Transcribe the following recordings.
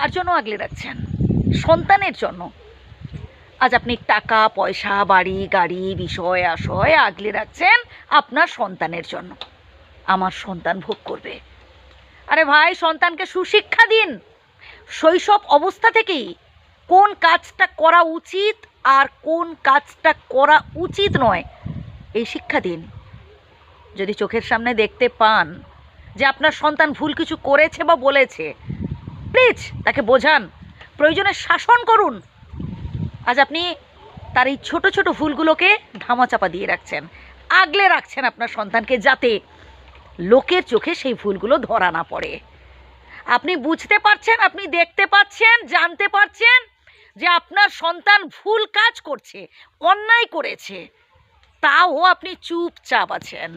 কার জন্য আগলে রাখছেন? সন্তানের জন্য। আজ আপনি টাকা পয়সা বাড়ি গাড়ি বিষয় আশয় আগলে রাখছেন আপনার সন্তানের জন্য। আমার সন্তান ভোগ করবে। আরে ভাই, সন্তানকে সুশিক্ষা দিন শৈশব অবস্থা থেকেই। কোন কাজটা করা উচিত আর কোন কাজটা করা উচিত নয়, এই শিক্ষা দিন। যদি চোখের সামনে দেখতে পান যে আপনার সন্তান ভুল কিছু করেছে বা বলেছে, প্লিজ তাকে বোঝান, প্রয়োজনে শাসন করুন। আজ আপনি তার এই ছোট ছোট ভুলগুলোকে ধামাচাপা দিয়ে রাখছেন, আগলে রাখছেন আপনার সন্তানকে, যাতে লোকের চোখে সেই ভুলগুলো ধরা না পড়ে। আপনি বুঝতে পারছেন, আপনি দেখতে পাচ্ছেন, জানতে পারছেন যে আপনার সন্তান ভুল কাজ করছে, অন্যায় করেছে, তাও আপনি চুপচাপ আছেন।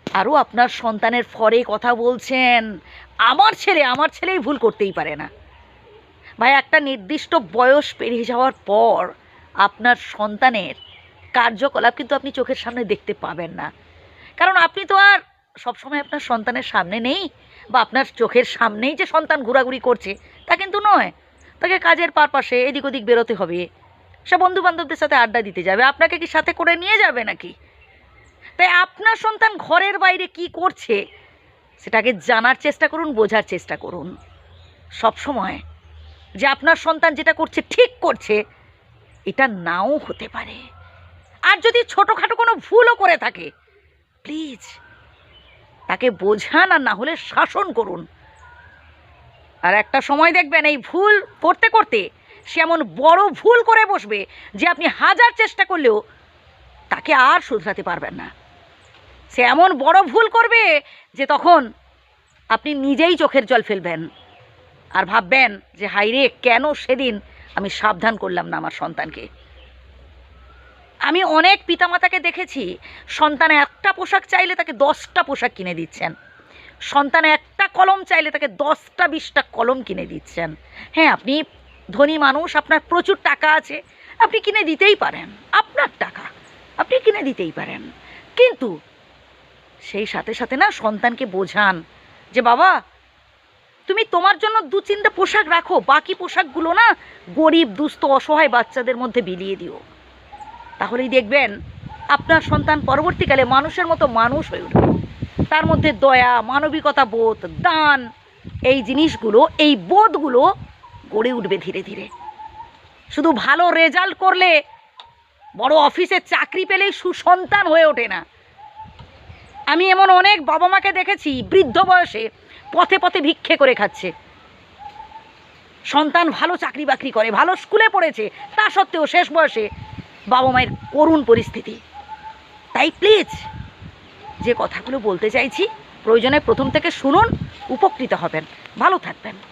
আরও আপনার সন্তানের ফরে কথা বলছেন, আমার ছেলেই ভুল করতেই পারে না। ভাই, একটা নির্দিষ্ট বয়স পেরিয়ে যাওয়ার পর আপনার সন্তানের কার্যকলাপ কিন্তু আপনি চোখের সামনে দেখতে পাবেন না। কারণ আপনি তো আর সবসময় আপনার সন্তানের সামনে নেই, বা আপনার চোখের সামনেই যে সন্তান ঘোরাঘুরি করছে তা কিন্তু নয়। তাকে কাজের পারপাসে এদিক ওদিক বেরোতে হবে, সে বন্ধুবান্ধবদের সাথে আড্ডা দিতে যাবে, আপনাকে কি সাথে করে নিয়ে যাবে নাকি? তাই আপনার সন্তান ঘরের বাইরে কি করছে সেটাকে জানার চেষ্টা করুন, বোঝার চেষ্টা করুন। সব সময় যে আপনার সন্তান যেটা করছে ঠিক করছে, এটা নাও হতে পারে। আর যদি ছোটোখাটো কোনো ভুলও করে থাকে, প্লিজ তাকে বোঝান, আর না হলে শাসন করুন। আর একটা সময় দেখবেন এই ভুল করতে করতে সে এমন বড় ভুল করে বসবে যে আপনি হাজার চেষ্টা করলেও তাকে আর শুধরাতে পারবেন না। সে এমন বড় ভুল করবে যে তখন আপনি নিজেই চোখের জল ফেলবেন আর ভাববেন যে হাইরে, কেন সেদিন আমি সাবধান করলাম না আমার সন্তানকে। আমি অনেক পিতামাতাকে দেখেছি, সন্তান একটা পোশাক চাইলে তাকে 10টা পোশাক কিনে দিচ্ছেন, সন্তান একটা কলম চাইলে তাকে 10টা 20টা কলম কিনে দিচ্ছেন। হ্যাঁ, আপনি ধনী মানুষ, আপনার প্রচুর টাকা আছে, আপনি কিনে দিতেই পারেন, আপনার টাকা আপনি কিনে দিতেই পারেন। কিন্তু সেই সাথে সাথে না, সন্তানকে বোঝান যে বাবা, তুমি তোমার জন্য 2-3টা পোশাক রাখো, বাকি পোশাকগুলো না গরিব দুস্থ অসহায় বাচ্চাদের মধ্যে বিলিয়ে দিও। তাহলেই দেখবেন আপনার সন্তান পরবর্তীকালে মানুষের মতো মানুষ হয়ে উঠবে। তার মধ্যে দয়া, মানবিকতা বোধ, দান, এই জিনিসগুলো, এই বোধগুলো গড়ে উঠবে ধীরে ধীরে। শুধু ভালো রেজাল্ট করলে, বড় অফিসে চাকরি পেলেই সুসন্তান হয়ে ওঠে না। আমি এমন অনেক বাবা মাকে দেখেছি বৃদ্ধ বয়সে পথে পথে ভিক্ষে করে খাচ্ছে। সন্তান ভালো চাকরি বাকরি করে, ভালো স্কুলে পড়েছে, তা সত্ত্বেও শেষ বয়সে বাবা মায়ের করুণ পরিস্থিতি। তাই প্লিজ, যে কথাগুলো বলতে চাইছি, প্রয়োজনে প্রথম থেকে শুনুন, উপকৃত হবেন, ভালো থাকবেন।